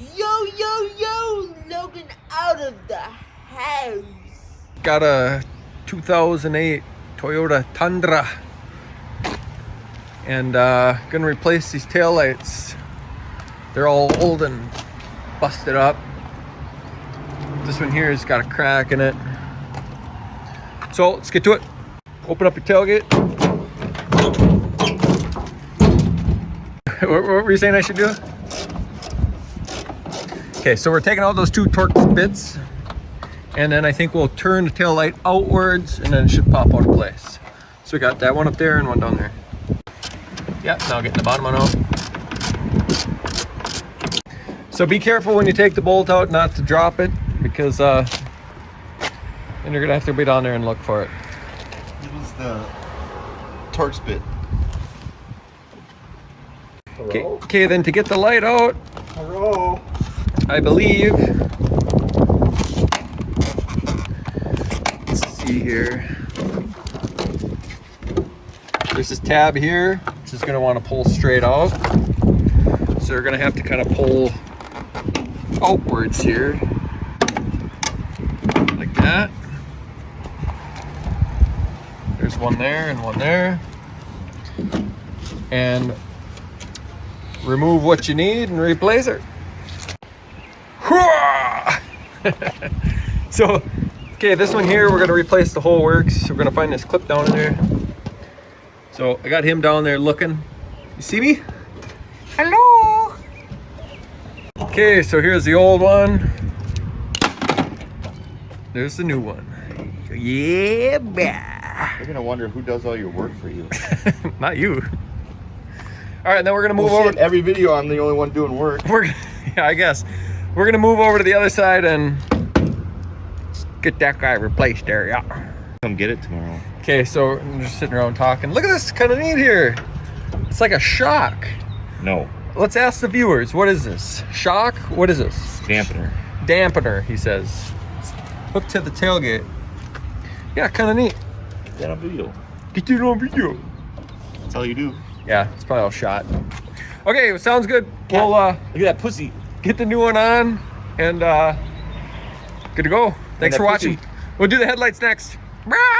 Yo, yo, yo, Logan out of the house. Got a 2008 Toyota Tundra. And gonna replace these taillights. They're all old and busted up. This one here has got a crack in it. So let's get to it. Open up your tailgate. What were you saying I should do? Okay, so we're taking out those two torque bits, and then I think we'll turn the tail light outwards, and then it should pop out of place. So we got that one up there and one down there. Yeah, now getting the bottom one out. So be careful when you take the bolt out not to drop it, because then you're gonna have to be down there and look for it. It was the torque bit. Okay, then to get the light out, Hello. I believe, let's see here, there's this tab here, which is going to want to pull straight out. So you're going to have to kind of pull outwards here, like that. There's one there and one there. And remove what you need and replace it. So, okay, this one here, we're gonna replace the whole works. We're gonna find this clip down in there. So I got him down there looking. You see me? Hello. Okay, so here's the old one. There's the new one. Yeah, bah. You're gonna wonder who does all your work for you. Not you. All right, then we're gonna move Well, over. shit, every video, I'm the only one doing work. Yeah, I guess. We're gonna move over to the other side and get that guy replaced there, yeah. Come get it tomorrow. Okay, so I'm just sitting around talking. Look at this, kind of neat here. It's like a shock. No. Let's ask the viewers, what is this? Shock? What is this? Dampener. Dampener, he says. Hooked to the tailgate. Yeah, kind of neat. Get that on video. Get it on video. That's all you do. Yeah, it's probably all shot. Okay, sounds good. We'll Look at that pussy. get the new one on and good to go. Thanks for watching. We'll do the headlights next. Braaaaaaap.